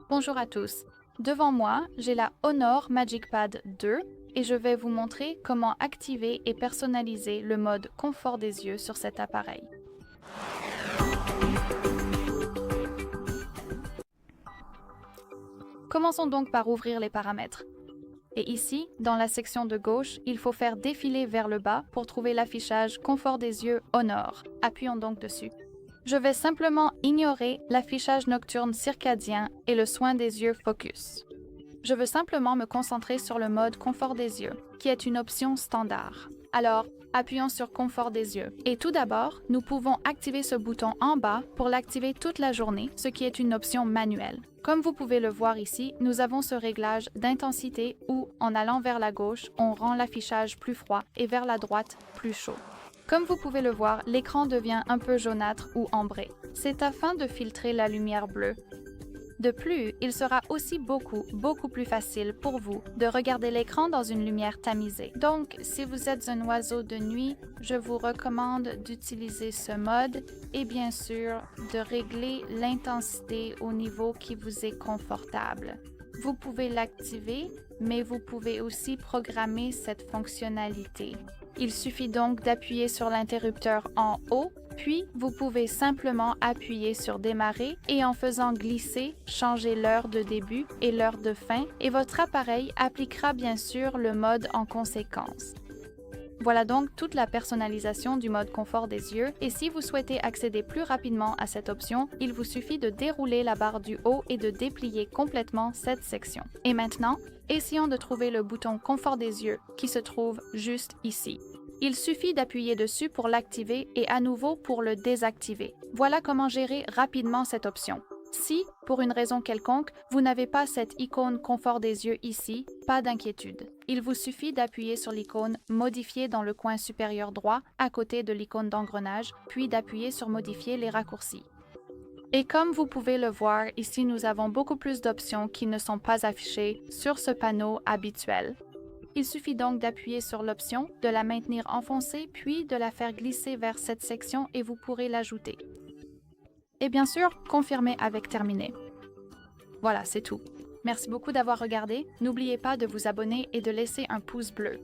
Bonjour à tous. Devant moi, j'ai la Honor Magic Pad 2 et je vais vous montrer comment activer et personnaliser le mode confort des yeux sur cet appareil. Commençons donc par ouvrir les paramètres. Et ici, dans la section de gauche, il faut faire défiler vers le bas pour trouver l'affichage Confort des yeux Honor. Appuyons donc dessus. Je vais simplement ignorer l'affichage nocturne circadien et le soin des yeux Focus. Je veux simplement me concentrer sur le mode Confort des yeux, qui est une option standard. Alors, appuyons sur Confort des yeux. Et tout d'abord, nous pouvons activer ce bouton en bas pour l'activer toute la journée, ce qui est une option manuelle. Comme vous pouvez le voir ici, nous avons ce réglage d'intensité où, en allant vers la gauche, on rend l'affichage plus froid et vers la droite, plus chaud. Comme vous pouvez le voir, l'écran devient un peu jaunâtre ou ambré. C'est afin de filtrer la lumière bleue. De plus, il sera aussi beaucoup plus facile pour vous de regarder l'écran dans une lumière tamisée. Donc, si vous êtes un oiseau de nuit, je vous recommande d'utiliser ce mode et bien sûr de régler l'intensité au niveau qui vous est confortable. Vous pouvez l'activer, mais vous pouvez aussi programmer cette fonctionnalité. Il suffit donc d'appuyer sur l'interrupteur en haut, puis vous pouvez simplement appuyer sur Démarrer et en faisant glisser, changer l'heure de début et l'heure de fin et votre appareil appliquera bien sûr le mode en conséquence. Voilà donc toute la personnalisation du mode confort des yeux et si vous souhaitez accéder plus rapidement à cette option, il vous suffit de dérouler la barre du haut et de déplier complètement cette section. Et maintenant, essayons de trouver le bouton confort des yeux qui se trouve juste ici. Il suffit d'appuyer dessus pour l'activer et à nouveau pour le désactiver. Voilà comment gérer rapidement cette option. Si, pour une raison quelconque, vous n'avez pas cette icône confort des yeux ici, pas d'inquiétude. Il vous suffit d'appuyer sur l'icône Modifier dans le coin supérieur droit, à côté de l'icône d'engrenage, puis d'appuyer sur Modifier les raccourcis. Et comme vous pouvez le voir, ici nous avons beaucoup plus d'options qui ne sont pas affichées sur ce panneau habituel. Il suffit donc d'appuyer sur l'option, de la maintenir enfoncée, puis de la faire glisser vers cette section et vous pourrez l'ajouter. Et bien sûr, confirmer avec Terminé. Voilà, c'est tout. Merci beaucoup d'avoir regardé. N'oubliez pas de vous abonner et de laisser un pouce bleu.